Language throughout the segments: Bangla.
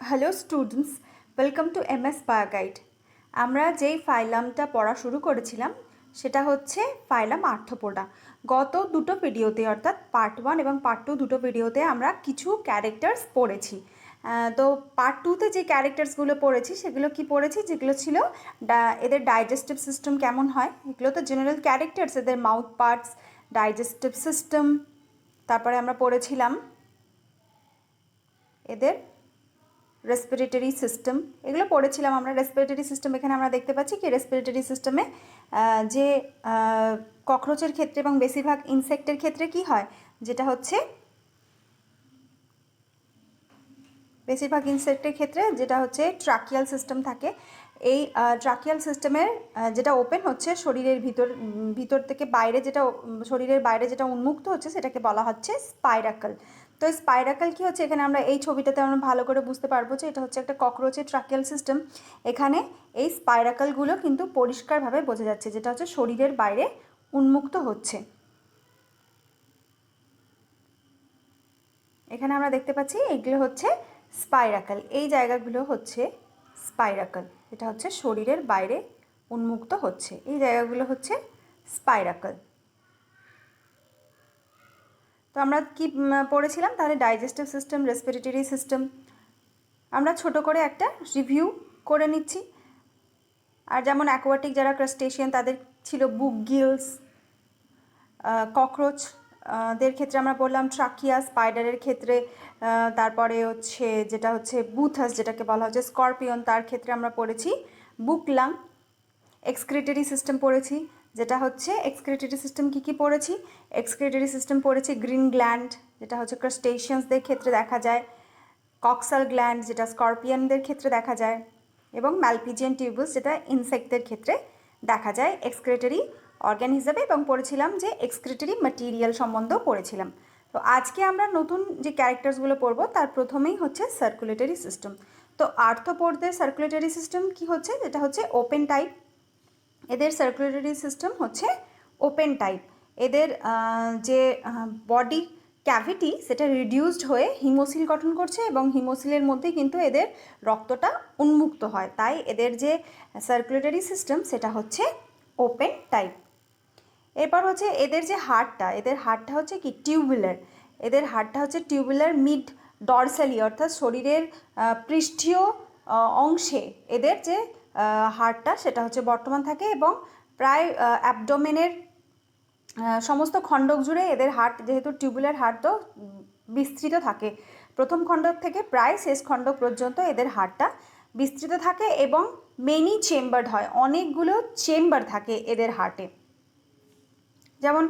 Hello students, welcome to MS Bioguide. আমরা যেই ফাইলামটা পড়া শুরু করেছিলাম সেটা হচ্ছে ফাইলাম আর্থ্রোপোডা। গত দুটো ভিডিওতে অর্থাৎ পার্ট 1 এবং পার্ট 2 দুটো ভিডিওতে আমরা কিছু ক্যারেক্টার্স পড়েছি। তো পার্ট 2তে যে ক্যারেক্টার্সগুলো পড়েছি সেগুলো কি পড়েছি, যেগুলো ছিল এদের ডাইজেস্টিভ সিস্টেম কেমন হয়, এগুলো তো জেনারেল ক্যারেক্টার্স, এদের মাউথ পার্টস, ডাইজেস্টিভ সিস্টেম। তারপরে আমরা পড়েছিলাম এদের রেসপিরেটরি সিস্টেম, এগুলো পড়েছিলাম আমরা। রেসপিরেটরি সিস্টেম এখানে আমরা দেখতে পাচ্ছি কি রেসপিরেটরি সিস্টেমে যে ককরোচের ক্ষেত্রে এবং বেশিরভাগ ইনসেক্টের ক্ষেত্রে কি হয়, যেটা হচ্ছে বেশিরভাগ ইনসেক্টের ক্ষেত্রে যেটা হচ্ছে ট্রাকিয়াল সিস্টেম থাকে। এই ট্রাকিয়াল সিস্টেমের যেটা ওপেন হচ্ছে শরীরের ভিতর থেকে বাইরে, যেটা শরীরের বাইরে যেটা উন্মুক্ত হচ্ছে সেটাকে বলা হচ্ছে স্পাইরাকল। তো স্পাইরাকল কি হচ্ছে, এখানে আমরা এই ছবিটাতে আমরা ভালো করে বুঝতে পারবো যে এটা হচ্ছে একটা ককরোচের ট্রাকিয়াল সিস্টেম। এখানে এই স্পাইরাকলগুলো কিন্তু পরিষ্কারভাবে বোঝা যাচ্ছে, যেটা হচ্ছে শরীরের বাইরে উন্মুক্ত হচ্ছে। এখানে আমরা দেখতে পাচ্ছি এগুলো হচ্ছে স্পাইরাকল, এই জায়গাগুলো হচ্ছে স্পাইরাকল, এটা হচ্ছে শরীরের বাইরে উন্মুক্ত হচ্ছে, এই জায়গাগুলো হচ্ছে স্পাইরাকল। তো আমরা কি পড়েছিলাম তাহলে, ডাইজেস্টিভ সিস্টেম, রেসপিরেটরি সিস্টেম। আমরা ছোট করে একটা রিভিউ করে নিচ্ছি। আর যেমন অ্যাকোয়াটিক যারা ক্রাস্টেশিয়ান তাদের ছিল বুক গিলস, ককরোচ দের ক্ষেত্রে আমরা বললাম ট্রাকিয়া, স্পাইডারের ক্ষেত্রে তারপরে হচ্ছে যেটা হচ্ছে বুথাস যেটাকে বলা হচ্ছে স্করপিয়ন, তার ক্ষেত্রে আমরা পড়েছি বুক লাং। এক্সক্রিটরি সিস্টেম পড়েছি, যেটা হচ্ছে এক্সক্রিটরি সিস্টেম কী কী পড়েছি, এক্সক্রিটরি সিস্টেম পড়েছি গ্রিন গ্ল্যান্ড, যেটা হচ্ছে ক্রাস্টেশিয়ানসদের ক্ষেত্রে দেখা যায়, কক্সাল গ্ল্যান্ড যেটা স্করপিয়নদের ক্ষেত্রে দেখা যায়, এবং ম্যালপিজিয়ান টিউবুলস যেটা ইনসেক্টদের ক্ষেত্রে দেখা যায় এক্সক্রিটরি অর্গ্যান হিসাবে, এবং পড়েছিলাম যে এক্সক্রিটরি ম্যাটেরিয়াল সম্বন্ধেও পড়েছিলাম। তো আজকে আমরা নতুন যে ক্যারেক্টার্সগুলো পড়বো তার প্রথমেই হচ্ছে সার্কুলেটরি সিস্টেম। তো আর্থ্রোপোডদের সার্কুলেটরি সিস্টেম কি হচ্ছে, যেটা হচ্ছে ওপেন টাইপ। এদের সার্কুলেটরি সিস্টেম হচ্ছে ওপেন টাইপ। এদের যে বডি ক্যাভিটি সেটা রিডিউসড হয়ে হিমোসিল গঠন করছে, এবং হিমোসিলের মধ্যে কিন্তু এদের রক্তটা উন্মুক্ত হয়, তাই এদের যে সার্কুলেটরি সিস্টেম সেটা হচ্ছে ওপেন টাইপ। এরপর হচ্ছে এদের যে হাড়টা, এদের হাড়টা হচ্ছে কি টিউবুলার। এদের হাড়টা হচ্ছে টিউবুলার মিড ডরসালি, অর্থাৎ শরীরের পৃষ্ঠীয় অংশে এদের যে হাড়টা সেটা হচ্ছে বর্তমান থাকে, এবং প্রায় অ্যাবডোমেনের সমস্ত খণ্ডক জুড়ে এদের হাড়, যেহেতু টিউবুলার হাড় তো বিস্তৃত থাকে, প্রথম খণ্ডক থেকে প্রায় শেষ খণ্ডক পর্যন্ত এদের হাড়টা বিস্তৃত থাকে, এবং মেনি চেম্বার্ড হয়, অনেকগুলো চেম্বার থাকে এদের হার্টে। যেমন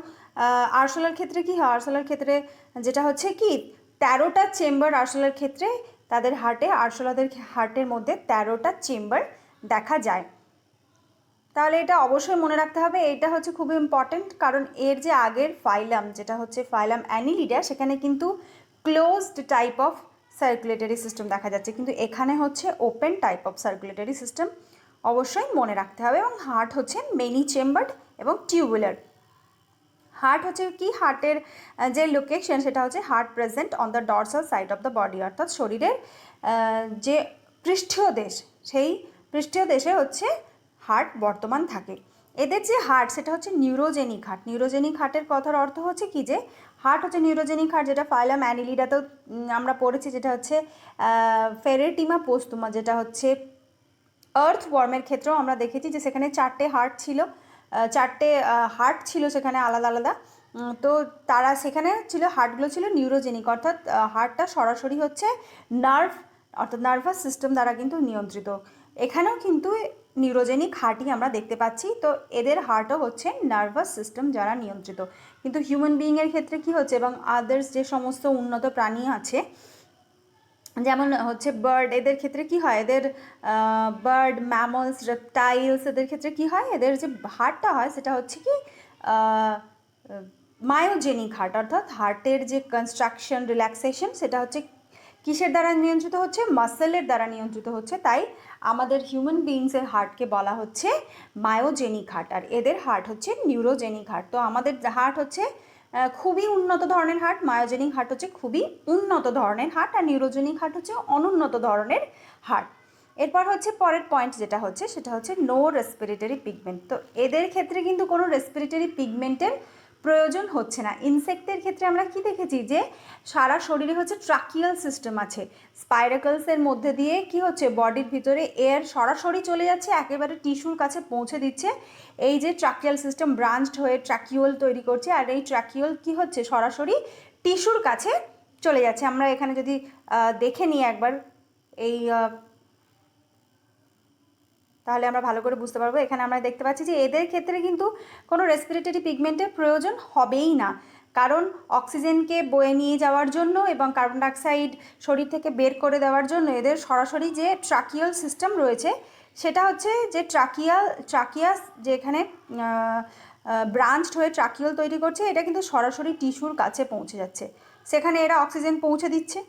আরশোলার ক্ষেত্রে কি হয়, আরশোলার ক্ষেত্রে যেটা হচ্ছে কি 13টা চেম্বার আরশোলার ক্ষেত্রে, তাদের হার্টে, আরশোলাদের হার্টের মধ্যে 13টা চেম্বার দেখা যায়। তাহলে এটা অবশ্যই মনে রাখতে হবে, এটা হচ্ছে খুব ইম্পর্টেন্ট, কারণ এর যে আগের ফাইলাম যেটা হচ্ছে ফাইলাম অ্যানিলিডা, সেখানে কিন্তু closed type of circulatory system দেখা যাচ্ছে, কিন্তু এখানে হচ্ছে open type of circulatory system, অবশ্যই মনে রাখতে হবে। এবং হার্ট হচ্ছে মেনি চেম্বার্ড এবং টিউবুলার। হার্ট হচ্ছে কি, হার্টের যে লোকেশন সেটা হচ্ছে heart present on the dorsal side of the body, অর্থাৎ শরীরের যে পৃষ্ঠীয় দেশ, সেই পৃষ্ঠীয় দেশে হচ্ছে হার্ট বর্তমান থাকে। এদের যে হার্ট সেটা হচ্ছে নিউরোজেনিক হার্ট। নিউরোজেনিক হার্টের কথার অর্থ হচ্ছে কি, যে হার্ট হচ্ছে নিউরোজেনিক হার্ট, যেটা ফাইলাম অ্যানিলিডাতেও আমরা পড়েছি, যেটা হচ্ছে ফেরেটিমা পোস্তুমা, যেটা হচ্ছে আর্থ ওয়ার্মের ক্ষেত্রেও আমরা দেখেছি যে সেখানে 4টে হার্ট ছিল, 4টে হার্ট ছিল সেখানে আলাদা আলাদা। তো তারা সেখানে ছিল, হার্টগুলো ছিল নিউরোজেনিক, অর্থাৎ হার্টটা সরাসরি হচ্ছে নার্ভ অর্থাৎ নার্ভাস সিস্টেম দ্বারা কিন্তু নিয়ন্ত্রিত। এখানেও কিন্তু নিউরোজেনিক হার্টই আমরা দেখতে পাচ্ছি। তো এদের হার্টও হচ্ছে নার্ভাস সিস্টেম যারা নিয়ন্ত্রিত। কিন্তু হিউম্যান বিইংয়ের ক্ষেত্রে কি হচ্ছে, এবং আদার্স যে সমস্ত উন্নত প্রাণী আছে, যেমন হচ্ছে বার্ড, এদের ক্ষেত্রে কি হয়, এদের বার্ড, ম্যামলস, রেপটাইলস, এদের ক্ষেত্রে কি হয়, এদের যে হার্টটা হয় সেটা হচ্ছে কি মায়োজেনিক হার্ট, অর্থাৎ হার্টের যে কনস্ট্রাকশন, রিল্যাক্সেশন, সেটা হচ্ছে কিসের দ্বারা নিয়ন্ত্রিত হচ্ছে, মাসেলের দ্বারা নিয়ন্ত্রিত হচ্ছে। তাই আমাদের হিউম্যান বিইংসের হার্টকে বলা হচ্ছে মায়োজেনিক হার্ট, আর এদের হার্ট হচ্ছে নিউরোজেনিক হার্ট। তো আমাদের হার্ট হচ্ছে খুবই উন্নত ধরনের হার্ট, মায়োজেনিক হার্ট হচ্ছে খুবই উন্নত ধরনের হার্ট, আর নিউরোজেনিক হার্ট হচ্ছে অনুন্নত ধরনের হার্ট। এরপর হচ্ছে পরের পয়েন্ট যেটা হচ্ছে সেটা হচ্ছে নো রেসপিরেটরি পিগমেন্ট। তো এদের ক্ষেত্রে কিন্তু কোনো রেসপিরেটরি পিগমেন্টের প্রয়োজন হচ্ছে না। ইনসেক্টের ক্ষেত্রে আমরা কি দেখেছি যে সারা শরীরে হচ্ছে ট্রাকিয়াল সিস্টেম আছে, স্পাইরাকলসের মধ্যে দিয়ে কি হচ্ছে বডির ভিতরে এয়ার সরাসরি চলে যাচ্ছে, একেবারে টিস্যুর কাছে পৌঁছে দিচ্ছে। এই যে ট্রাকিয়াল সিস্টেম ব্রাঞ্চড হয়ে ট্রাকিওল তৈরি করছে, আর এই ট্রাকিওল কি হচ্ছে সরাসরি টিস্যুর কাছে চলে যাচ্ছে। আমরা এখানে যদি দেখে নিই একবার এই তাহলে আমরা ভালো করে বুঝতে পারবো। এখানে আমরা দেখতে পাচ্ছি যে এদের ক্ষেত্রে কিন্তু কোনো রেসপিরেটরি পিগমেন্টের প্রয়োজন হবেই না, কারণ অক্সিজেনকে বয়ে নিয়ে যাওয়ার জন্য এবং কার্বন ডাইঅক্সাইড শরীর থেকে বের করে দেওয়ার জন্য এদের সরাসরি যে ট্রাকিয়াল সিস্টেম রয়েছে সেটা হচ্ছে যে ট্রাকিয়াস যেখানে ব্রাঞ্চড হয়ে ট্রাকিয়াল তৈরি করছে, এটা কিন্তু সরাসরি টিস্যুর কাছে পৌঁছে যাচ্ছে, সেখানে এরা অক্সিজেন পৌঁছে দিচ্ছে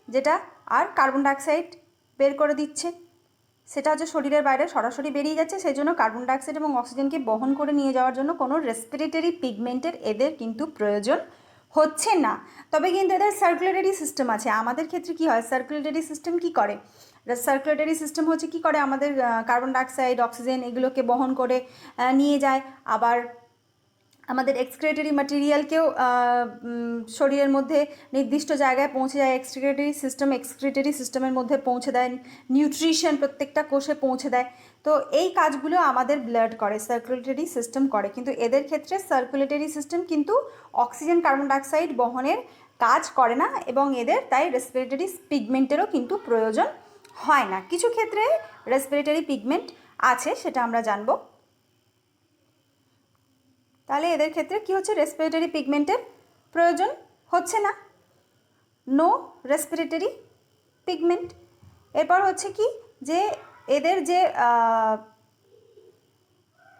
যেটা, আর কার্বন ডাইঅক্সাইড বের করে দিচ্ছে, সেটা হচ্ছে শরীরের বাইরে সরাসরি বেরিয়ে যাচ্ছে। সেই জন্য কার্বন ডাইঅক্সাইড এবং অক্সিজেনকে বহন করে নিয়ে যাওয়ার জন্য কোনো রেসপিরেটরি পিগমেন্টের এদের কিন্তু প্রয়োজন হচ্ছে না। তবে কিন্তু এদের সার্কুলেটরি সিস্টেম আছে। আমাদের ক্ষেত্রে কি হয়, সার্কুলেটরি সিস্টেম কি করে, সার্কুলেটরি সিস্টেম হচ্ছে কি করে, আমাদের কার্বন ডাইঅক্সাইড অক্সিজেন এগুলোকে বহন করে নিয়ে যায়, আবার আমাদের এক্সক্রিটরি ম্যাটেরিয়ালকেও শরীরের মধ্যে নির্দিষ্ট জায়গায় পৌঁছে যায়, এক্সক্রিটরি সিস্টেমের মধ্যে পৌঁছে দেয়, নিউট্রিশন প্রত্যেকটা কোষে পৌঁছে দেয়। তো এই কাজগুলো আমাদের ব্লাড করে, সার্কুলেটরি সিস্টেম করে। কিন্তু এদের ক্ষেত্রে সার্কুলেটরি সিস্টেম কিন্তু অক্সিজেন কার্বন ডাইঅক্সাইড বহনের কাজ করে না, এবং এদের তাই রেসপিরেটরি পিগমেন্টেরও কিন্তু প্রয়োজন হয় না। কিছু ক্ষেত্রে রেসপিরেটরি পিগমেন্ট আছে, সেটা আমরা জানবো। তাহলে এদের ক্ষেত্রে কি হচ্ছে, রেসপিরেটরি পিগমেন্টের প্রয়োজন হচ্ছে না, নো রেসপিরেটরি পিগমেন্ট। এরপর হচ্ছে কি যে এদের যে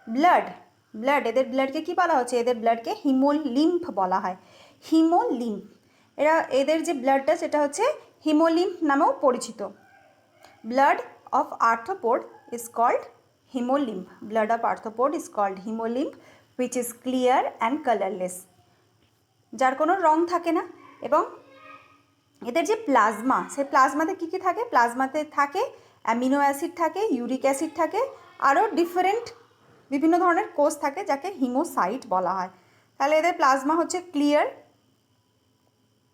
ব্লাড এদের ব্লাডকে কি বলা হচ্ছে, এদের ব্লাডকে হিমোলিম্ফ বলা হয়, হিমোলিম্ফ। এদের যে ব্লাডটা সেটা হচ্ছে হিমোলিম্ফ নামেও পরিচিত। Blood of arthropod is called haemolymph, blood of arthropod is called haemolymph which is clear and colorless, যার কোনো রং থাকে না। এবং এদের যে প্লাজমা, সেই প্লাজমাতে কী কী থাকে, প্লাজমাতে থাকে অ্যামিনো অ্যাসিড থাকে, ইউরিক অ্যাসিড থাকে, আরও বিভিন্ন ধরনের কোষ থাকে যাকে হিমোসাইট বলা হয়। তাহলে এদের প্লাজমা হচ্ছে ক্লিয়ার,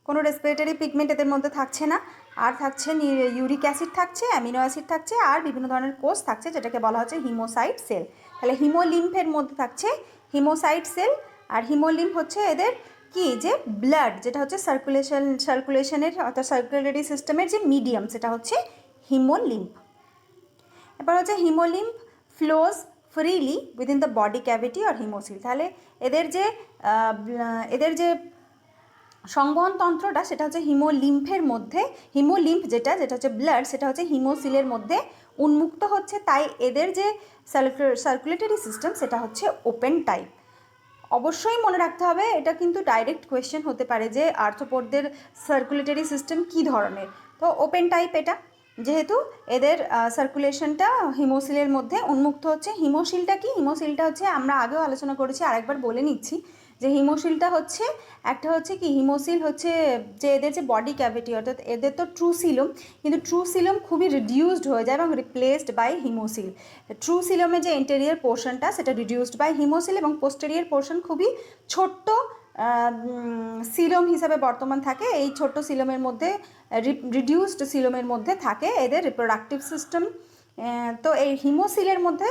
কোনো রেসপিরেটরি পিগমেন্ট এদের মধ্যে থাকছে না, আর থাকছে ইউরিক অ্যাসিড থাকছে, অ্যামিনো অ্যাসিড থাকছে, আর বিভিন্ন ধরনের কোষ থাকছে যেটাকে বলা হচ্ছে হিমোসাইট সেল। তাহলে হিমোলিম্ফের মধ্যে থাকছে হিমোসাইট সেল, আর হিমোলিম্ফ হচ্ছে এদের কি যে ব্লাড, যেটা হচ্ছে সার্কুলেশনের অর্থাৎ সার্কুলেটরি সিস্টেমের যে মিডিয়াম, সেটা হচ্ছে হিমোলিম্ফ। এবার হচ্ছে haemolymph flows freely within the body cavity or haemocoel. তাহলে এদের যে সংবহন তন্ত্রটা সেটা হচ্ছে হিমোলিম্ফের মধ্যে, হিমোলিম্ফ যেটা হচ্ছে ব্লাড, সেটা হচ্ছে হিমোসিলের মধ্যে উন্মুক্ত হচ্ছে। তাই এদের যে সার্কুলেটরি সিস্টেম সেটা হচ্ছে ওপেন টাইপ। অবশ্যই মনে রাখতে হবে, এটা কিন্তু ডাইরেক্ট কোয়েশ্চেন হতে পারে যে আর্থ্রোপোডদের সার্কুলেটরি সিস্টেম কী ধরনের। তো ওপেন টাইপ এটা, যেহেতু এদের সার্কুলেশনটা হিমোসিলের মধ্যে উন্মুক্ত হচ্ছে। হিমোসিলটা কি, হিমোসিলটা হচ্ছে আমরা আগেও আলোচনা করেছি, আরেকবার বলে নিচ্ছি যে হিমোসিলটা হচ্ছে একটা হচ্ছে কি, হিমোসিল হচ্ছে যে এদের যে বডি ক্যাভিটি, অর্থাৎ এদের তো ট্রু সিলম, কিন্তু ট্রু সিলম খুবই রিডিউসড হয়ে যায় এবং রিপ্লেসড বাই হিমোসিল। ট্রু সিলমের যে ইন্টেরিয়ার পোর্শনটা সেটা রিডিউসড বাই হিমোসিল, এবং পোস্টেরিয়ার পোর্শন খুবই ছোট্ট সিলম হিসাবে বর্তমান থাকে। এই ছোট্ট সিলমের মধ্যে, রিডিউসড সিলমের মধ্যে থাকে এদের রিপ্রোডাক্টিভ সিস্টেম। তো এই হিমোসিলের মধ্যে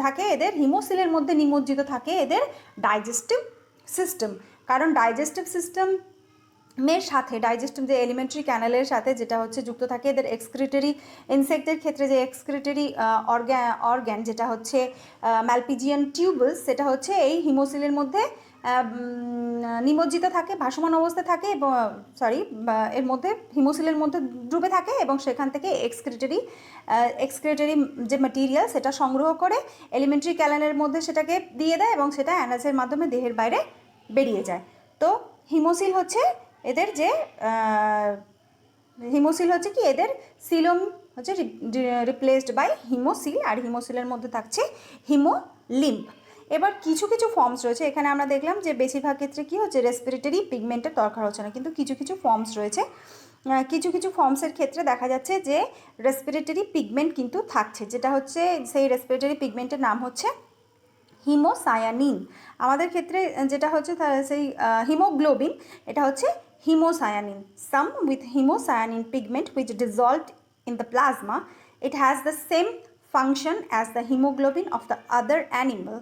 থাকে এদের, হিমোসিলের মধ্যে নিমজ্জিত থাকে এদের ডাইজেস্টিভ সিস্টেম। কারণ ডাইজেস্টিভ সিস্টেমের সাথে, ডাইজেস্টিভ যে এলিমেন্টারি ক্যানেলের সাথে যেটা হচ্ছে যুক্ত থাকে এদের এক্সক্রিটরি, ইনসেক্টের ক্ষেত্রে যে এক্সক্রিটরি অর্গ্যান যেটা হচ্ছে ম্যালপিজিয়ান টিউবলস, সেটা হচ্ছে এই হিমোসিলের মধ্যে নিমজ্জিত থাকে, ভাসমান অবস্থায় থাকে, এবং এর মধ্যে হিমোসিলের মধ্যে ডুবে থাকে, এবং সেখান থেকে এক্সক্রিটরি যে ম্যাটেরিয়াল সেটা সংগ্রহ করে এলিমেন্টারি ক্যানেলের মধ্যে সেটাকে দিয়ে দেয়, এবং সেটা অ্যানাসের মাধ্যমে দেহের বাইরে বেরিয়ে যায়। তো হিমোসিল হচ্ছে এদের যে কি, এদের সিলম হচ্ছে রিপ্লেসড বাই হিমোসিল, আর হিমোসিলের মধ্যে থাকছে হিমোলিম্ফ। এবার কিছু কিছু ফর্মস রয়েছে, এখানে আমরা দেখলাম যে বেশিরভাগ ক্ষেত্রে কী হচ্ছে রেসপিরেটরি পিগমেন্টের দরকার হচ্ছে না, কিন্তু কিছু কিছু ফর্মস রয়েছে, কিছু কিছু ফর্মসের ক্ষেত্রে দেখা যাচ্ছে যে রেসপিরেটরি পিগমেন্ট কিন্তু থাকছে, যেটা হচ্ছে সেই রেসপিরেটরি পিগমেন্টের নাম হচ্ছে হিমোসায়ানিন। আমাদের ক্ষেত্রে যেটা হচ্ছে সেই হিমোগ্লোবিন, এটা হচ্ছে haemocyanin. Some with haemocyanin pigment which dissolved in the plasma, it has the same function as the hemoglobin of the other animal,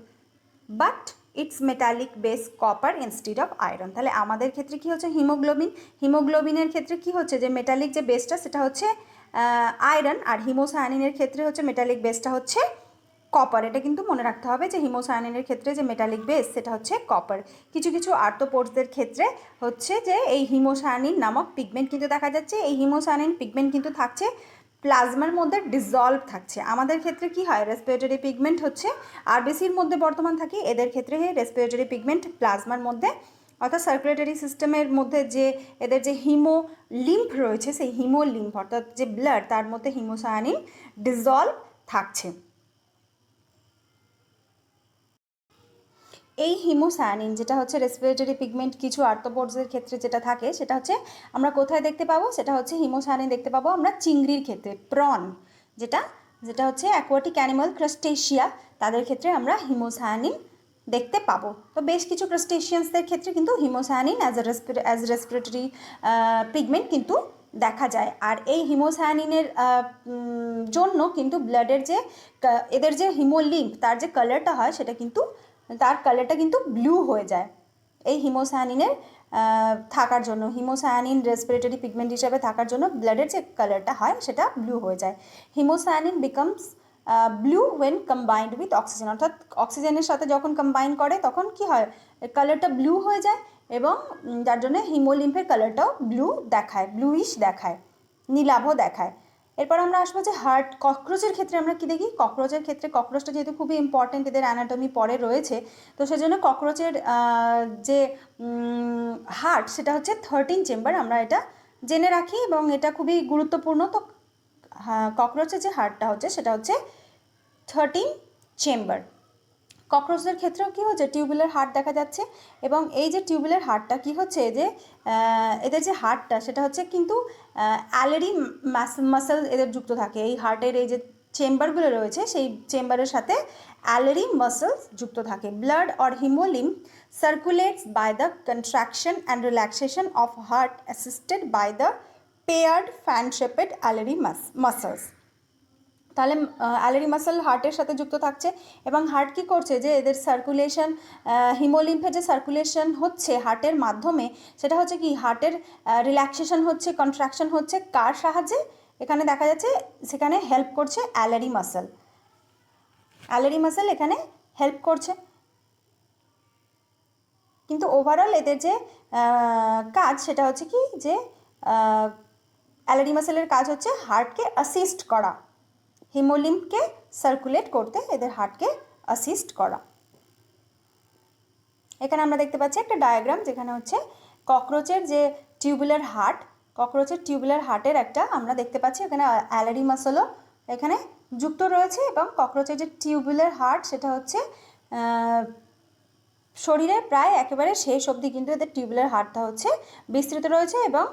but its metallic base copper instead of iron. তাহলে আমাদের ক্ষেত্রে কি হচ্ছে হিমোগ্লোবিন, হিমোগ্লোবিনের ক্ষেত্রে কি হচ্ছে যে মেটালিক যে বেসটা সেটা হচ্ছে আয়রন, আর হিমোসায়ানিনের ক্ষেত্রে হচ্ছে মেটালিক বেসটা হচ্ছে কপার। এটা কিন্তু মনে রাখতে হবে যে হিমোসায়ানিনের ক্ষেত্রে যে মেটালিক বেস সেটা হচ্ছে কপার। কিছু কিছু আর্থ্রোপোডসদের ক্ষেত্রে হচ্ছে যে এই হিমোসায়ানিন নামক পিগমেন্ট কিন্তু দেখা যাচ্ছে, এই হিমোসায়ানিন পিগমেন্ট কিন্তু থাকছে প্লাজমার মধ্যে ডিজলভ থাকছে। আমাদের ক্ষেত্রে কি হয়, রেসপিরেটরি পিগমেন্ট হচ্ছে আরবিসির মধ্যে বর্তমান থাকে, এদের ক্ষেত্রে রেসপিরেটরি পিগমেন্ট প্লাজমার মধ্যে অর্থাৎ সার্কুলেটরি সিস্টেমের মধ্যে যে এদের যে হিমোলিম্ফ রয়েছে সেই হিমোলিম্ফ অর্থাৎ যে ব্লাড তার মধ্যে হিমোসায়ানিন ডিজলভ থাকছে। এই হিমোসায়ানিন যেটা হচ্ছে রেসপিরেটরি পিগমেন্ট কিছু আর্থ্রোপোডসের ক্ষেত্রে যেটা থাকে সেটা হচ্ছে আমরা কোথায় দেখতে পাবো, সেটা হচ্ছে হিমোসায়ানিন দেখতে পাবো আমরা চিংড়ির ক্ষেত্রে, প্রন যেটা যেটা হচ্ছে অ্যাকোয়াটিক অ্যানিমাল ক্রাস্টেশিয়া, তাদের ক্ষেত্রে আমরা হিমোসায়ানিন দেখতে পাবো। তো বেশ কিছু ক্রাস্টেশিয়ানসদের ক্ষেত্রে কিন্তু হিমোসায়ানিন অ্যাজ রেসপিরেটরি পিগমেন্ট কিন্তু দেখা যায়। আর এই হিমোসায়ানিনের জন্য কিন্তু ব্লাডের যে এদের যে হিমোলিম্ফ তার যে কালারটা হয় সেটা কিন্তু তার কালারটা কিন্তু ব্লু হয়ে যায় এই হিমোসায়ানিনের থাকার জন্য। হিমোসায়ানিন রেসপিরেটরি পিগমেন্ট হিসাবে থাকার জন্য ব্লাডের যে কালারটা হয় সেটা ব্লু হয়ে যায়। Haemocyanin becomes blue when combined with oxygen, অর্থাৎ অক্সিজেনের সাথে যখন কম্বাইন করে তখন কি হয়, কালারটা ব্লু হয়ে যায় এবং যার জন্য হিমোলিম্ফের কালারটাও ব্লু দেখায়, ব্লুইশ দেখায়, নীলাভ দেখায়। এরপর আমরা আসবো যে হার্ট ককরোচের ক্ষেত্রে আমরা কি দেখি, ককরোচের ক্ষেত্রে ককরোচটা যেহেতু খুবই ইম্পর্টেন্ট, এদের অ্যানাটমি পরে রয়েছে, তো সেজন্য ককরোচের যে হার্ট সেটা হচ্ছে 13 চেম্বার, আমরা এটা জেনে রাখি এবং এটা খুবই গুরুত্বপূর্ণ। তো ককরোচের যে হার্টটা হচ্ছে সেটা হচ্ছে 13 চেম্বার। ককরোচদের ক্ষেত্রেও কী হচ্ছে টিউবুলার হার্ট দেখা যাচ্ছে, এবং এই যে টিউবুলার হার্টটা কী হচ্ছে যে এদের যে হার্টটা সেটা হচ্ছে কিন্তু অ্যালারি মাসেল এদের যুক্ত থাকে। এই হার্টের এই যে চেম্বারগুলো রয়েছে সেই চেম্বারের সাথে অ্যালারি মাসেলস যুক্ত থাকে। Blood or haemolymph circulates by the contraction and relaxation of heart assisted by the paired fan shaped alary muscles. তাহলে অ্যালারি মাসেল হার্টের সাথে যুক্ত থাকছে এবং হার্ট কী করছে যে এদের সার্কুলেশন, হিমোলিম্ফের যে সার্কুলেশন হচ্ছে হার্টের মাধ্যমে সেটা হচ্ছে কি হার্টের রিল্যাক্সেশন হচ্ছে, কন্ট্রাকশন হচ্ছে কার সাহায্যে, এখানে দেখা যাচ্ছে সেখানে হেল্প করছে অ্যালারি মাসেল। অ্যালারি মাসেল এখানে হেল্প করছে, কিন্তু ওভারঅল এদের যে কাজ সেটা হচ্ছে কি যে অ্যালারি মাসেলের কাজ হচ্ছে হার্টকে অ্যাসিস্ট করা, হিমোলিম্ফকে সার্কুলেট করতে এদের হার্টকে অ্যাসিস্ট করা। এখানে আমরা দেখতে পাচ্ছি একটা ডায়াগ্রাম যেখানে হচ্ছে ককরোচের যে টিউবুলার হার্ট, ককরোচের টিউবুলার হার্টের একটা আমরা দেখতে পাচ্ছি এখানে অ্যালারি মাসেলও এখানে যুক্ত রয়েছে, এবং ককরোচের যে টিউবুলার হার্ট সেটা হচ্ছে শরীরের প্রায় একেবারে শেষ অবধি কিন্তু এদের টিউবুলার হার্টটা হচ্ছে বিস্তৃত রয়েছে, এবং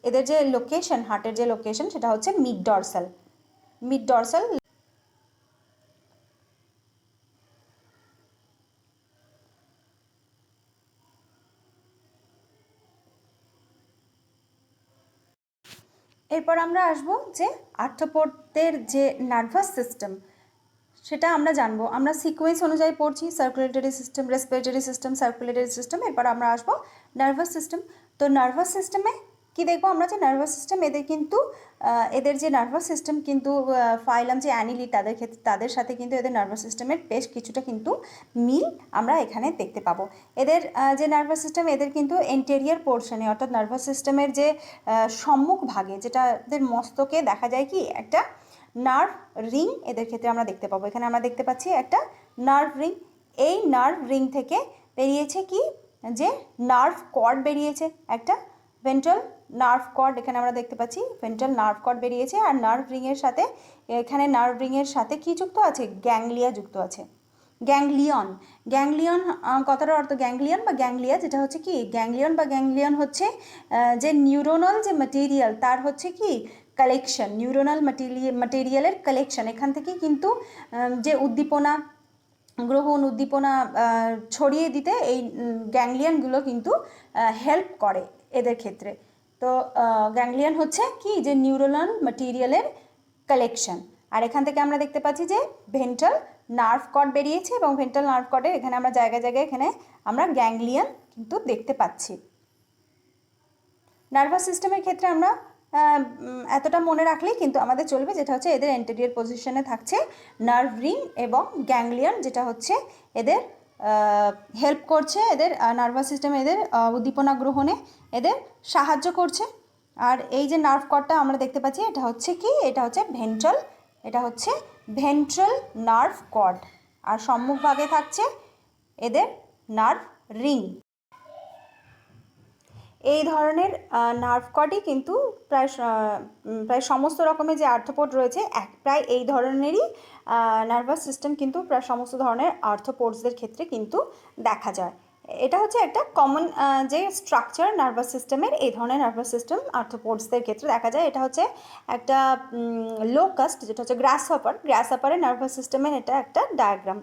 এদের যে লোকেশন, হার্টের যে লোকেশন সেটা হচ্ছে মিড ডরসাল। এরপর আমরা আসবো যে আর্থ্রোপোডদের যে নার্ভাস সিস্টেম সেটা আমরা জানবো। আমরা সিকোয়েন্স অনুযায়ী পড়ছি, circulatory system, respiratory system, circulatory system, এরপর আমরা আসবো নার্ভাস সিস্টেম। তো নার্ভাস সিস্টেমে কি দেখবো আমরা যে নার্ভাস সিস্টেম এদের কিন্তু এদের যে নার্ভাস সিস্টেম কিন্তু ফাইলাম যে অ্যানিলি তাদের ক্ষেত্রে তাদের সাথে কিন্তু এদের নার্ভাস সিস্টেমের বেশ কিছুটা কিন্তু মিল আমরা এখানে দেখতে পাবো। এদের যে নার্ভাস সিস্টেম এদের কিন্তু এন্টেরিয়ার পোর্শনে অর্থাৎ নার্ভাস সিস্টেমের যে সম্মুখ ভাগে, যেটা এদের মস্তকে দেখা যায় কি একটা নার্ভ রিং এদের ক্ষেত্রে আমরা দেখতে পাবো। এখানে আমরা দেখতে পাচ্ছি একটা নার্ভ রিং, এই নার্ভ রিং থেকে বেরিয়েছে কি যে নার্ভ কর্ড বেরিয়েছে, একটা ভেন্ট্রাল নার্ভ কর্ড এখানে আমরা দেখতে পাচ্ছি, ভেন্ট্রাল নার্ভ কর্ড বেরিয়েছে। আর নার্ভ রিংয়ের সাথে এখানে নার্ভ রিংয়ের সাথে কি যুক্ত আছে, গ্যাংলিয়া যুক্ত আছে। গ্যাংলিয়ন, গ্যাংলিয়ন কথাটার অর্থ গ্যাংলিয়ন বা গ্যাংলিয়া, যেটা হচ্ছে কি গ্যাংলিয়ন বা গ্যাংলিয়ন হচ্ছে যে নিউরোনাল যে ম্যাটেরিয়াল তার হচ্ছে কি কালেকশন, নিউরোনাল ম্যাটেরিয়ালের কালেকশন। এখান থেকে কিন্তু যে উদ্দীপনা গ্রহণ উদ্দীপনা ছড়িয়ে দিতে এই গ্যাংলিয়নগুলো কিন্তু হেল্প করে এদের ক্ষেত্রে। তো গ্যাংলিয়ন হচ্ছে কি যে নিউরোনাল ম্যাটেরিয়ালের কালেকশন। আর এখান থেকে আমরা দেখতে পাচ্ছি যে ভেন্ট্রাল নার্ভ কর্ড বেরিয়েছে এবং ভেন্ট্রাল নার্ভ কর্ডের এখানে আমরা জায়গায় জায়গায় এখানে আমরা গ্যাংলিয়ন কিন্তু দেখতে পাচ্ছি। নার্ভাস সিস্টেমের ক্ষেত্রে আমরা এতটা মনে রাখলেই কিন্তু আমাদের চলবে, যেটা হচ্ছে এদের এন্টেরিয়র পজিশনে থাকছে নার্ভ রিং এবং গ্যাংলিয়ন, যেটা হচ্ছে এদের হেল্প করছে, এদের নার্ভাস সিস্টেমে এদের উদ্দীপনা গ্রহণে এদের সাহায্য করছে। আর এই যে নার্ভ কর্ডটা আমরা দেখতে পাচ্ছি এটা হচ্ছে কি, এটা হচ্ছে ভেন্ট্রাল, এটা হচ্ছে ভেন্ট্রাল নার্ভ কর্ড। আর সম্মুখভাগে থাকছে এদের নার্ভ রিং। এই ধরনের নার্ভ কর্ডই কিন্তু প্রায় সমস্ত রকমের যে আর্থ্রোপোড রয়েছে প্রায় এই ধরনেরই নার্ভাস সিস্টেম কিন্তু প্রায় সমস্ত ধরনের আর্থ্রোপোডসদের ক্ষেত্রে কিন্তু দেখা যায়। এটা হচ্ছে একটা কমন যে স্ট্রাকচার নার্ভাস সিস্টেমের, এই ধরনের নার্ভাস সিস্টেম আর্থ্রোপোডসদের ক্ষেত্রে দেখা যায়। এটা হচ্ছে একটা লোকাস্ট, যেটা হচ্ছে গ্রাসহপারের নার্ভাস সিস্টেমের এটা একটা ডায়াগ্রাম।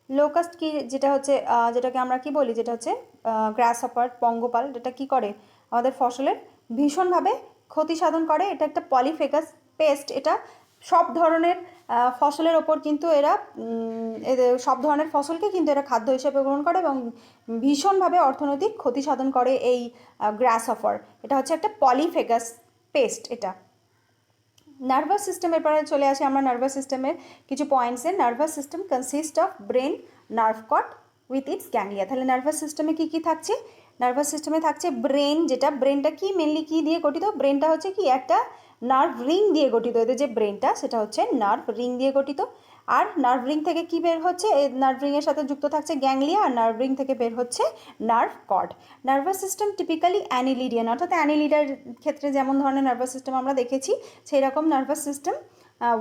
লোকাস্ট কি, যেটা হচ্ছে যেটাকে আমরা কি বলি, যেটা হচ্ছে গ্রাসহপার, পঙ্গপাল, যেটা কি করে আমাদের ফসলের ভীষণভাবে ক্ষতি সাধন করে। এটা একটা পলিফেগাস পেস্ট, এটা সব ধরনের ফসলের ওপর কিন্তু এরা সব ধরনের ফসলকে কিন্তু এরা খাদ্য হিসেবে গ্রহণ করে এবং ভীষণভাবে অর্থনৈতিক ক্ষতি সাধন করে এই গ্রাসহপার। এটা হচ্ছে একটা পলিফেগাস পেস্ট। এটা নার্ভাস সিস্টেমের পরে চলে আসি আমরা নার্ভাস সিস্টেমের কিছু পয়েন্টসে। Nervous system consist of brain, nerve cord with its ganglia. তাহলে নার্ভাস সিস্টেমে কী কী থাকছে? নার্ভাস সিস্টেমে থাকছে ব্রেন, যেটা ব্রেনটা কি মেনলি কী দিয়ে গঠিত? ব্রেনটা হচ্ছে কি একটা নার্ভ রিং দিয়ে গঠিত। এদের যে ব্রেনটা সেটা হচ্ছে নার্ভ রিং দিয়ে গঠিত। আর নার্ভ রিং থেকে কি বের হচ্ছে? এই নার্ভ রিংয়ের সাথে যুক্ত থাকছে গ্যাংলিয়া, আর নার্ভ রিং থেকে বের হচ্ছে nerve cord. Nervous system typically annelidian, অর্থাৎ অ্যানিলিডার ক্ষেত্রে যেমন ধরনের নার্ভাস সিস্টেম আমরা দেখেছি সেই রকম nervous system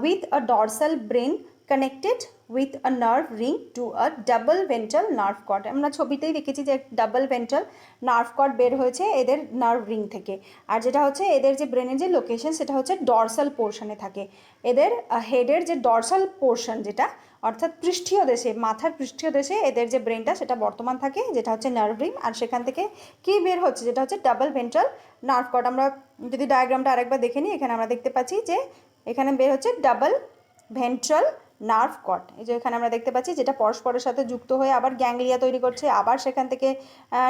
with a dorsal brain connected with a nerve ring to a double ventral nerve cord. আমরা ছবিতেই দেখেছি যে ডাবল ভেন্ট্রাল নার্ভ কর্ড বের হয়েছে এদের নার্ভ রিং থেকে। আর যেটা হচ্ছে এদের যে ব্রেনের যে লোকেশন সেটা হচ্ছে ডরসাল পোর্শনে থাকে। এদের হেডের যে ডরসাল পোর্শন, যেটা অর্থাৎ পৃষ্ঠীয় দেশে, মাথার পৃষ্ঠীয় দেশে এদের যে ব্রেনটা সেটা বর্তমান থাকে, যেটা হচ্ছে নার্ভ রিং। আর সেখান থেকে কি বের হচ্ছে? যেটা হচ্ছে ডাবল ভেন্ট্রাল নার্ভ কর্ড। আমরা যদি ডায়াগ্রামটা আরেকবার দেখে নিই, এখানে আমরা দেখতে পাচ্ছি যে এখানে বের হচ্ছে ডাবল ভেন্ট্রাল নার্ভ কর্ড। এই যে এখানে আমরা দেখতে পাচ্ছি যেটা পরস্পরের সাথে যুক্ত হয়ে আবার গ্যাংলিয়া তৈরি করছে, আবার সেখান থেকে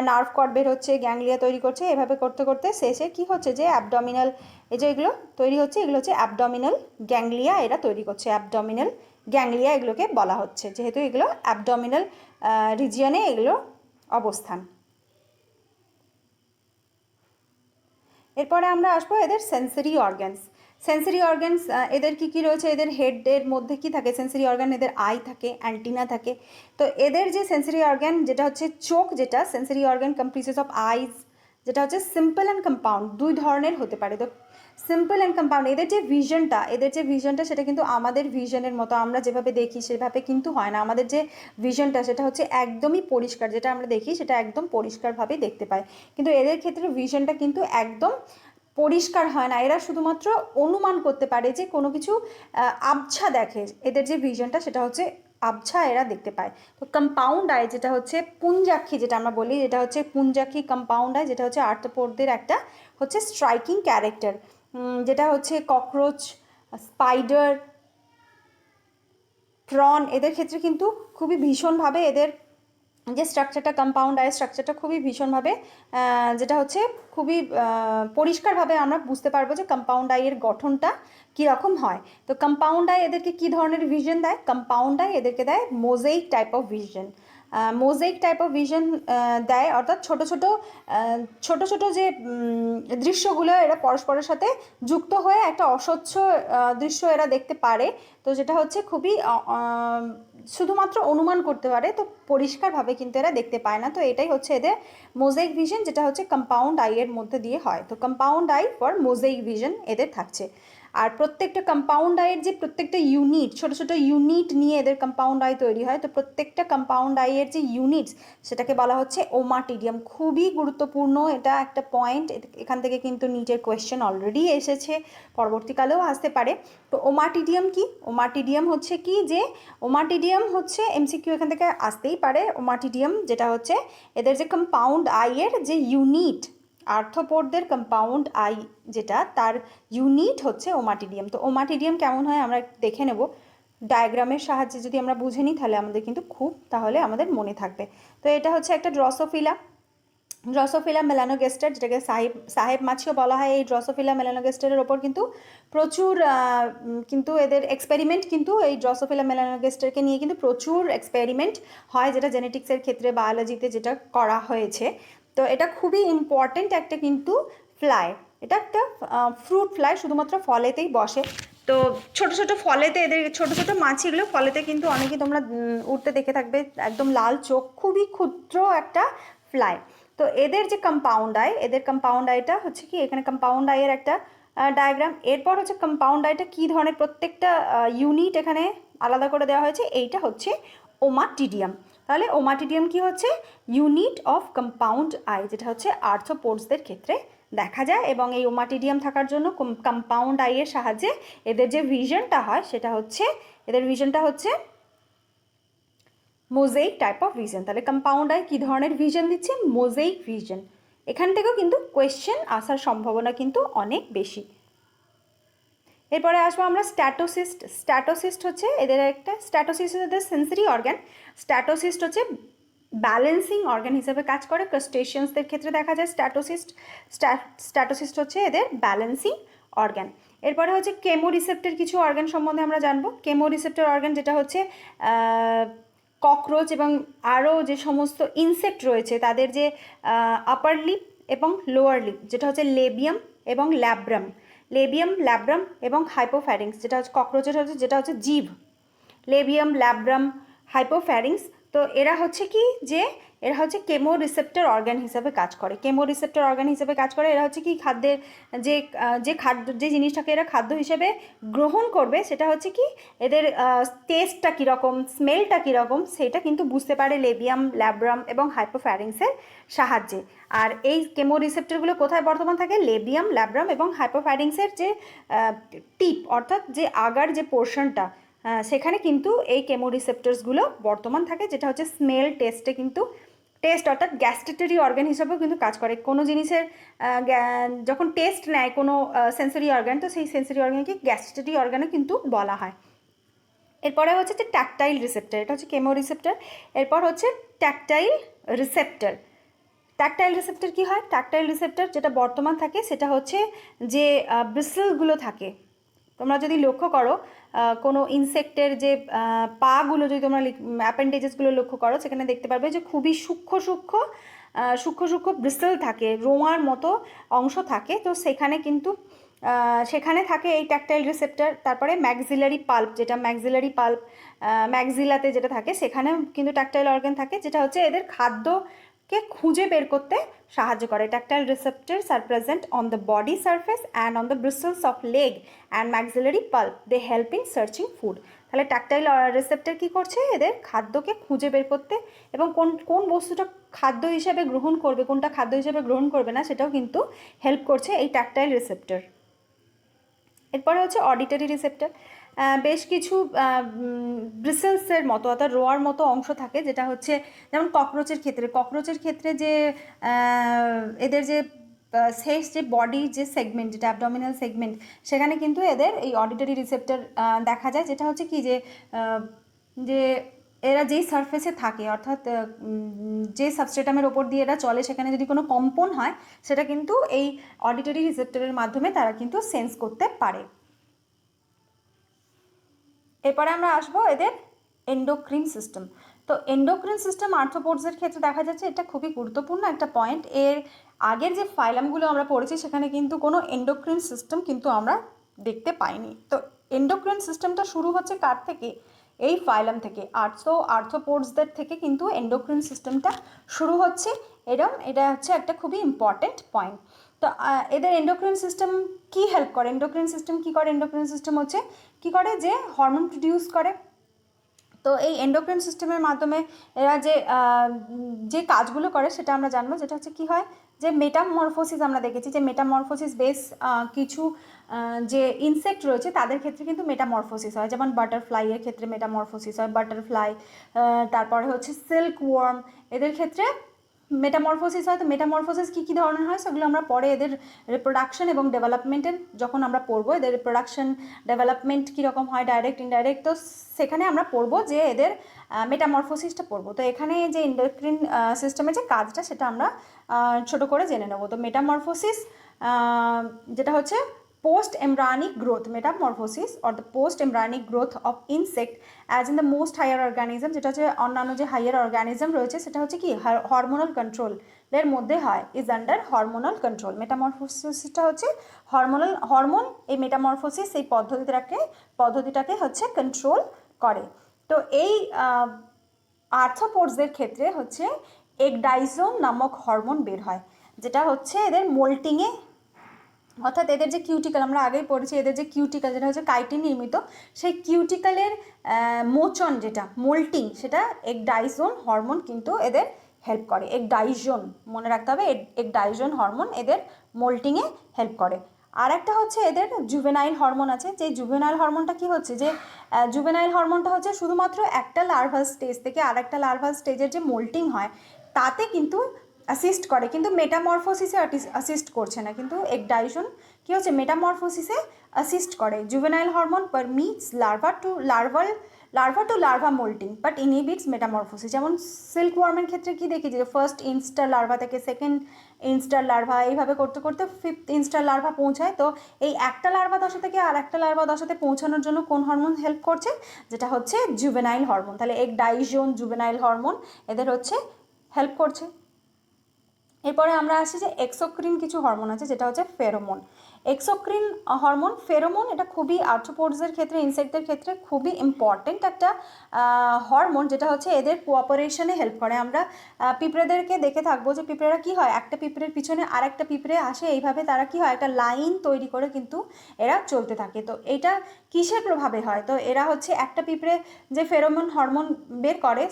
নার্ভ কর্ড বের হচ্ছে, গ্যাংলিয়া তৈরি করছে। এভাবে করতে করতে শেষে কি হচ্ছে যে অ্যাবডোমিনাল, এই যে এগুলো তৈরি হচ্ছে, এগুলো হচ্ছে অ্যাবডোমিনাল গ্যাংলিয়া এরা তৈরি করছে। অ্যাবডোমিনাল গ্যাংলিয়া এগুলোকে বলা হচ্ছে, যেহেতু এগুলো অ্যাবডোমিনাল রিজিয়নে এগুলো অবস্থান। এরপরে আমরা আসবো এদের সেন্সরি অর্গ্যানস। সেন্সরি অর্গ্যানস এদের কী কী রয়েছে? এদের হেডের মধ্যে কি থাকে? সেন্সরি অর্গ্যান, এদের আই থাকে, অ্যান্টিনা থাকে। তো এদের যে সেন্সরি অর্গ্যান, যেটা হচ্ছে চোখ, যেটা সেন্সরি অর্গ্যান কমপ্রিজেস অফ আইজ, যেটা হচ্ছে সিম্পল অ্যান্ড কম্পাউন্ড, দুই ধরনের হতে পারে। তো সিম্পল অ্যান্ড কম্পাউন্ড, এদের যে ভিশনটা সেটা কিন্তু আমাদের ভিশনের মতো, আমরা যেভাবে দেখি সেভাবে কিন্তু হয় না। আমাদের যে ভিশনটা সেটা হচ্ছে একদমই পরিষ্কার, যেটা আমরা দেখি সেটা একদম পরিষ্কারভাবেই দেখতে পাই। কিন্তু এদের ক্ষেত্রে ভিশনটা কিন্তু একদম পরিষ্কার হয় না, এরা শুধুমাত্র অনুমান করতে পারে যে কোনো কিছু আবছা দেখে। এদের যে ভিশনটা সেটা হচ্ছে আবছা এরা দেখতে পায়। তো কম্পাউন্ড আই, যেটা হচ্ছে পুঞ্জাক্ষী, যেটা আমরা বলি, যেটা হচ্ছে পুঞ্জাক্ষী কম্পাউন্ড আই, যেটা হচ্ছে আর্থ্রোপোডদের একটা হচ্ছে স্ট্রাইকিং ক্যারেক্টার, যেটা হচ্ছে ককরোচ, স্পাইডার, প্রন, এদের ক্ষেত্রে কিন্তু খুবই ভীষণভাবে এদের যে স্ট্রাকচারটা, কম্পাউন্ড আই স্ট্রাকচারটা খুবই ভীষণভাবে, যেটা হচ্ছে খুবই পরিষ্কারভাবে আমরা বুঝতে পারবো যে কম্পাউন্ড আইয়ের গঠনটা কীরকম হয়। তো কম্পাউন্ড আই এদেরকে কী ধরনের ভিশন দেয়? কম্পাউন্ড আই এদেরকে দেয় mosaic type of vision. Mosaic type of vision দেয়, অর্থাৎ ছোট ছোট যে দৃশ্যগুলো এরা পরস্পরের সাথে যুক্ত হয়ে একটা অস্বচ্ছ দৃশ্য এরা দেখতে পারে। তো যেটা হচ্ছে খুবই শুধুমাত্র অনুমান করতে পারে, তো পরিষ্কারভাবে কিন্তু এরা দেখতে পায় না। তো এটাই হচ্ছে এদের মোজাইক ভিশন, যেটা হচ্ছে কম্পাউন্ড আইয়ের মধ্যে দিয়ে হয়। তো compound I for mosaic vision এদের থাকছে। আর প্রত্যেকটা কম্পাউন্ড আইয়ের যে প্রত্যেকটা ইউনিট, ছোটো ছোটো ইউনিট নিয়ে এদের কম্পাউন্ড আই তৈরি হয়, তো প্রত্যেকটা কম্পাউন্ড আইয়ের যে ইউনিটস সেটাকে বলা হচ্ছে ওমাটিডিয়াম। খুবই গুরুত্বপূর্ণ এটা একটা পয়েন্ট, এখান থেকে কিন্তু নিটের কোয়েশ্চেন অলরেডি এসেছে, পরবর্তীকালেও আসতে পারে। তো ওমাটিডিয়াম কি? ওমাটিডিয়াম হচ্ছে কি, যে ওমাটিডিয়াম হচ্ছে এমসিকিউ এখান থেকে আসতেই পারে। ওমাটিডিয়াম যেটা হচ্ছে এদের যে কম্পাউন্ড আইয়ের যে ইউনিট, আর্থ্রোপোডদের কম্পাউন্ড আই যেটা, তার ইউনিট হচ্ছে ওমাটিডিয়াম। তো ওমাটিডিয়াম কেমন হয় আমরা দেখে নেব ডায়াগ্রামের সাহায্যে, যদি আমরা বুঝে নিই তাহলে আমাদের কিন্তু তাহলে আমাদের মনে থাকবে। তো এটা হচ্ছে একটা ড্রসোফিলা মেলানোগেস্টার, যেটাকে সাহেব মাছিও বলা হয়। এই ড্রসোফিলা মেলানোগেস্টারের ওপর কিন্তু প্রচুর কিন্তু এদের এক্সপেরিমেন্ট, কিন্তু এই ড্রসোফিলা মেলানোগেস্টারকে নিয়ে কিন্তু প্রচুর এক্সপেরিমেন্ট হয়, যেটা জেনেটিক্সের ক্ষেত্রে, বায়োলজিতে যেটা করা হয়েছে। তো এটা খুবই ইম্পর্টেন্ট একটা কিন্তু ফ্লাই, এটা একটা ফ্রুট ফ্লাই, শুধুমাত্র ফলেতেই বসে। তো ছোট ছোট ফলেতে এদের, ছোট ছোট মাছিগুলো ফলেতে কিন্তু অনেকেই তোমরা উঠতে দেখে থাকবে, একদম লাল চোখ, খুবই ক্ষুদ্র একটা ফ্লাই। তো এদের যে কম্পাউন্ড আই, এদের কম্পাউন্ড আইটা হচ্ছে কি, এখানে কম্পাউন্ড আইয়ের একটা ডায়াগ্রাম। এরপর হচ্ছে কম্পাউন্ড আইটা কী ধরনের, প্রত্যেকটা ইউনিট এখানে আলাদা করে দেওয়া হয়েছে। এইটা হচ্ছে ওমাটিডিয়াম। তাহলে ওমাটিডিয়াম কি হচ্ছে, ইউনিট অফ কম্পাউন্ড আই, যেটা হচ্ছে আর্থ্রোপোডসদের ক্ষেত্রে দেখা যায়। এবং এই ওমাটিডিয়াম থাকার জন্য কম্পাউন্ড আইয়ের সাহায্যে এদের যে ভিশনটা হয় সেটা হচ্ছে, এদের ভিশনটা হচ্ছে মোজাইক টাইপ অফ ভিশন। তাহলে কম্পাউন্ড আই কী ধরনের ভিশন দিচ্ছে, মোজাইক ভিশন। এখান থেকেও কিন্তু কোয়েশ্চেন আসার সম্ভাবনা কিন্তু অনেক বেশি। এরপরে আসবো আমরা স্ট্যাটোসিস্ট। স্ট্যাটোসিস্ট হচ্ছে এদের একটা, স্ট্যাটোসিস্ট এদের সেন্সরি অর্গ্যান। স্ট্যাটোসিস্ট হচ্ছে ব্যালেন্সিং অর্গ্যান হিসেবে কাজ করে, ক্রাস্টেশিয়ানসদের ক্ষেত্রে দেখা যায় স্ট্যাটোসিস্ট হচ্ছে এদের ব্যালেন্সিং অর্গ্যান। এরপরে হচ্ছে কেমোরিসেপ্টর কিছু অর্গ্যান সম্বন্ধে আমরা জানবো। কেমোরিসেপ্টর অর্গ্যান যেটা হচ্ছে ককরোচ এবং আরও যে সমস্ত ইনসেক্ট রয়েছে তাদের যে আপার লিপ এবং লোয়ার লিপ, যেটা হচ্ছে লেবিয়াম এবং ল্যাব্রাম, লেবিয়াম, ল্যাব্রাম এবং হাইপোফ্যারিংস, যেটা হচ্ছে ককরোচের হচ্ছে, যেটা হচ্ছে জিভ, লেবিয়াম, ল্যাব্রাম, হাইপোফ্যারিংস। তো এরা হচ্ছে কি, যে এরা হচ্ছে কেমো রিসেপ্টর অর্গ্যান হিসাবে কাজ করে, কেমো রিসেপ্টর অর্গ্যান হিসেবে কাজ করে। এরা হচ্ছে কি, খাদ্যের যে খাদ্য, যে জিনিসটাকে এরা খাদ্য হিসেবে গ্রহণ করবে সেটা হচ্ছে কি, এদের টেস্টটা কীরকম, স্মেলটা কীরকম, সেটা কিন্তু বুঝতে পারে লেবিয়াম, ল্যাব্রাম এবং হাইপোফ্যারিংসের সাহায্যে। আর এই কেমো রিসেপ্টরগুলো কোথায় বর্তমান থাকে, লেবিয়াম, ল্যাব্রাম এবং হাইপোফ্যারিংসের যে টিপ, অর্থাৎ যে আগার যে পোর্শনটা, সেখানে কিন্তু এই কেমো রিসেপ্টরসগুলো বর্তমান থাকে, যেটা হচ্ছে স্মেল টেস্টে কিন্তু, টেস্ট অর্থাৎ গ্যাস্ট্রেটরি অর্গ্যান হিসাবেও কিন্তু কাজ করে। কোনো জিনিসের যখন টেস্ট নেয় কোনো সেন্সরি অর্গ্যান, তো সেই সেন্সরি অর্গ্যানকে গ্যাস্ট্রেটরি অর্গ্যানও কিন্তু বলা হয়। এরপরে হচ্ছে যে ট্যাকটাইল রিসেপ্টর, এটা হচ্ছে কেমো রিসেপ্টর। এরপর হচ্ছে ট্যাকটাইল রিসেপ্টর। ট্যাকটাইল রিসেপ্টর কী হয়, ট্যাকটাইল রিসেপ্টর যেটা বর্তমান থাকে সেটা হচ্ছে যে ব্রিসেলগুলো থাকে, তোমরা যদি লক্ষ্য করো কোনো ইনসেক্টের যে পাগুলো, যদি তোমরা অ্যাপেন্ডেজেসগুলো লক্ষ্য করো, সেখানে দেখতে পারবে যে খুবই সূক্ষ্ম সূক্ষ্ম ব্রিসেল থাকে, রোঁয়ার মতো অংশ থাকে। তো সেখানে থাকে এই ট্যাকটাইল রিসেপ্টর। তারপরে ম্যাক্সিলারি পাল্প, যেটা ম্যাক্সিলারি পাল্প ম্যাক্সিলাতে যেটা থাকে, সেখানে কিন্তু ট্যাকটাইল অর্গান থাকে, যেটা হচ্ছে এদের খাদ্যকে খুঁজে বের করতে সাহায্য করে। Tactile receptors are present on the body surface and on the bristles of leg and maxillary palp, they help in searching food. তাহলে ট্যাকটাইল রিসেপ্টর কী করছে, এদের খাদ্যকে খুঁজে বের করতে এবং কোন বস্তুটা খাদ্য হিসেবে গ্রহণ করবে, কোনটা খাদ্য হিসেবে গ্রহণ করবে না, সেটাও কিন্তু হেল্প করছে এই ট্যাকটাইল রিসেপ্টর। এরপরে হচ্ছে অডিটরি রিসেপ্টর। বেশ কিছু ব্রিসেলসের মতো অর্থাৎ রোয়ার মতো অংশ থাকে, যেটা হচ্ছে যেমন ককরোচের ক্ষেত্রে যে এদের যে শেষ যে বডির যে সেগমেন্ট, যেটা অ্যাবডোমিনাল সেগমেন্ট, সেখানে কিন্তু এদের এই অডিটরি রিসেপ্টর দেখা যায়, যেটা হচ্ছে কি, যে এরা যেই সারফেসে থাকে, অর্থাৎ যে সাবস্ট্রেটামের ওপর দিয়ে এরা চলে, সেখানে যদি কোনো কম্পন হয়, সেটা কিন্তু এই অডিটরি রিসেপ্টরের মাধ্যমে তারা কিন্তু সেন্স করতে পারে। এরপরে আমরা আসবো এদের এন্ডোক্রিন সিস্টেম। তো এন্ডোক্রিন সিস্টেম আর্থ্রোপোডসের ক্ষেত্রে দেখা যাচ্ছে এটা খুবই গুরুত্বপূর্ণ একটা পয়েন্ট। এর আগের যে ফাইলামগুলো আমরা পড়েছি সেখানে কিন্তু কোনো এন্ডোক্রিন সিস্টেম কিন্তু আমরা দেখতে পাইনি। তো এন্ডোক্রিন সিস্টেমটা শুরু হচ্ছে কার থেকে, এই ফাইলাম থেকে, আর্থ্রোপোডসদের থেকে কিন্তু এন্ডোক্রিন সিস্টেমটা শুরু হচ্ছে। এটা হচ্ছে একটা খুবই ইম্পর্টেন্ট পয়েন্ট। তো তো এদের এন্ডোক্রাইন সিস্টেম কি হেল্প করে, এন্ডোক্রাইন সিস্টেম কি করে, এন্ডোক্রাইন সিস্টেম হচ্ছে কি করে যে হরমোন প্রডিউস করে। তো এই এন্ডোক্রাইন সিস্টেমের মাধ্যমে এরা যে কাজগুলো করে সেটা আমরা জানবো, যেটা হচ্ছে কি হয় যে মেটামরফোসিস। আমরা দেখেছি যে মেটামরফোসিস বেস কিছু যে ইনসেক্ট রয়েছে তাদের ক্ষেত্রে কিন্তু মেটামরফোসিস হয়, যেমন বাটারফ্লাইয়ের ক্ষেত্রে মেটামরফোসিস হয়, বাটারফ্লাই, তারপরে হচ্ছে সিল্ক ওয়ার্ম, এদের ক্ষেত্রে মেটামরফোসিস হয়। তো মেটামরফোসিস কী কী ধরনের হয় সেগুলো আমরা পরে এদের রিপ্রোডাকশন এবং ডেভেলপমেন্টের যখন আমরা পড়বো, এদের রিপ্রোডাকশন ডেভেলপমেন্ট কীরকম হয়, ডাইরেক্ট ইনডাইরেক্ট, তো সেখানে আমরা পড়বো যে এদের মেটামরফোসিসটা পড়বো। তো এখানে যে এন্ডোক্রাইন সিস্টেমের যে কাজটা সেটা আমরা ছোট করে জেনে নেব। তো মেটামরফোসিস যেটা হচ্ছে post embryonic growth, metamorphosis or the post embryonic growth of insect as in the most higher organism, যেটা হচ্ছে অন্যান্য যে হাইয়ার অর্গানিজম রয়েছে সেটা হচ্ছে কি হরমোনাল কন্ট্রোল এর মধ্যে হয়, ইজ আন্ডার হরমোনাল কন্ট্রোল। মেটামরফোসিসটা হচ্ছে হরমোন এই মেটামরফোসিস এই পদ্ধতিটাকে হচ্ছে কন্ট্রোল করে। তো এই আর্থ্রোপোডসদের ক্ষেত্রে হচ্ছে এগডাইজোন নামক হরমোন বের হয়, যেটা হচ্ছে এদের মোল্টিংয়ে, অর্থাৎ এদের যে কিউটিক্যাল, আমরা আগেই পড়েছি এদের যে কিউটিক্যাল যেটা হচ্ছে কাইটিন নির্মিত, সেই কিউটিক্যালের মোচন যেটা মোল্টিং, সেটা এগডাইজোন হরমোন কিন্তু এদের হেল্প করে। এগডাইজোন মনে রাখতে হবে, এগডাইজোন হরমোন এদের মোল্টিংয়ে হেল্প করে। আর একটা হচ্ছে এদের জুভেনাইল হরমোন আছে, যে জুভেনাইল হরমোনটা কি হচ্ছে যে জুভেনাইল হরমোনটা হচ্ছে শুধুমাত্র একটা লার্ভাল স্টেজ থেকে আর একটা লার্ভাল স্টেজের যে মোল্টিং হয় তাতে কিন্তু অ্যাসিস্ট করে, কিন্তু মেটামরফোসিসে অ্যাসিস্ট করছে না, কিন্তু এগডাইজোন কী হচ্ছে মেটামরফোসিসে অ্যাসিস্ট করে। Juvenile hormone permits larva to larva moulting but inhibits metamorphosis. যেমন সিল্ক ওয়ার্মের ক্ষেত্রে কি দেখেছি যে ফার্স্ট ইনস্টার লার্ভা থেকে সেকেন্ড ইনস্টার লার্ভা এইভাবে করতে করতে ফিফথ ইনস্টার লার্ভা পৌঁছায়। তো এই একটা লার্ভা দশা থেকে আর একটা লার্ভা দশাতে পৌঁছানোর জন্য কোন হরমোন হেল্প করছে, যেটা হচ্ছে জুভেনাইল হরমোন। তাহলে এগডাইজোন জুভেনাইল হরমোন এদের হচ্ছে হেল্প করছে। এরপরে আমরা আসি যে এক্সোক্রিন কিছু হরমোন আছে, যেটা হচ্ছে ফেরোমোন। এক্সোক্রিন হরমোন, ফেরোমোন, এটা খুবই আর্থ্রোপোডসের ক্ষেত্রে ইনসেক্টদের ক্ষেত্রে খুবই ইম্পর্টেন্ট একটা হরমোন, যেটা হচ্ছে এদের কোঅপারেশনে হেল্প করে। আমরা পিঁপড়েদেরকে দেখে থাকবো যে পিঁপড়েরা কী হয়, একটা পিঁপড়ের পিছনে আর একটা পিঁপড়ে আসে, এইভাবে তারা কী হয় একটা লাইন তৈরি করে কিন্তু এরা চলতে থাকে। তো এটা কিসের প্রভাবে হয়, তো এরা হচ্ছে একটা পিঁপড়ে যে ফেরোমোন হরমোন বের করে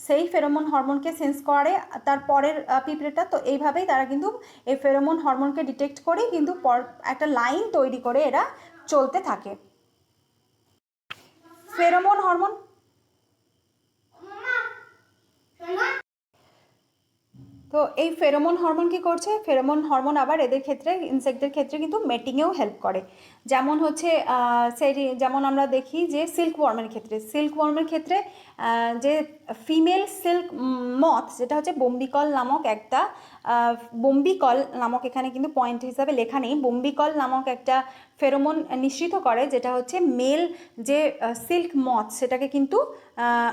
সেই ফেরোমোন হরমোনকে সেন্স করে তার পরের পিঁপড়েটা, তো এইভাবেই তারা কিন্তু এই ফেরোমোন হরমোনকে ডিটেক্ট করে কিন্তু একটা লাইন তৈরি করে এরা চলতে থাকে। ফেরোমোন হরমোন, তো এই ফেরোমোন হরমোন কী করছে, ফেরোমোন হরমোন আবার এদের ক্ষেত্রে ইনসেক্টদের ক্ষেত্রে কিন্তু মেটিংয়েও হেল্প করে। যেমন হচ্ছে যেমন আমরা দেখি যে সিল্ক ওয়ার্মের ক্ষেত্রে যে ফিমেল সিল্ক মথ, যেটা হচ্ছে বোম্বিকল নামক এখানে কিন্তু পয়েন্ট হিসাবে লেখা নেই, বোম্বিকল নামক একটা ফেরোমোন নিঃসৃত করে, যেটা হচ্ছে মেল যে সিল্ক মথ সেটাকে কিন্তু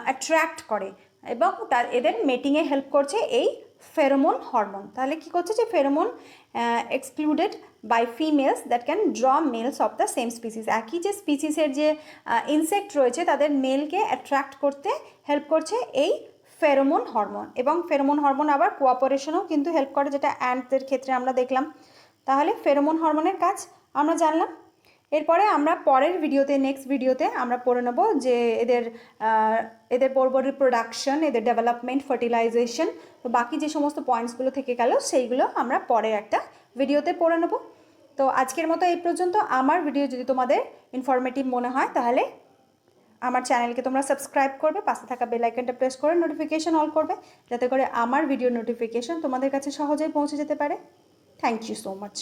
অ্যাট্রাক্ট করে এবং এদের মেটিংয়ে হেল্প করছে এই ফেরোমোন হরমোন। তাহলে কী করছে যে pheromone excluded by females that can draw males of the same species. একই যে স্পিসিসের যে ইনসেক্ট রয়েছে তাদের মেলকে অ্যাট্রাক্ট করতে হেল্প করছে এই ফেরোমোন হরমোন। এবং ফেরোমোন হরমোন আবার কোঅপারেশনেও কিন্তু হেল্প করে, যেটা অ্যান্টদের ক্ষেত্রে আমরা দেখলাম। তাহলে ফেরোমোন হরমোনের কাজ আমরা জানলাম। এরপরে আমরা পরের ভিডিওতে, নেক্সট ভিডিওতে আমরা পড়ে নেব যে এদের পড়ব রিপ্রোডাকশন, এদের ডেভেলপমেন্ট, ফার্টিলাইজেশন। তো বাকি যে সমস্ত পয়েন্টসগুলো থেকে গেল সেইগুলো আমরা পরের একটা ভিডিওতে পড়ে নেব। তো আজকের মতো এই পর্যন্ত। আমার ভিডিও যদি তোমাদের ইনফরমেটিভ মনে হয় তাহলে আমার চ্যানেলকে তোমরা সাবস্ক্রাইব করবে, পাশে থাকা বেল আইকনটা প্রেস করে নোটিফিকেশন অল করবে, যাতে করে আমার ভিডিও নোটিফিকেশন তোমাদের কাছে সহজেই পৌঁছে যেতে পারে। Thank you so much.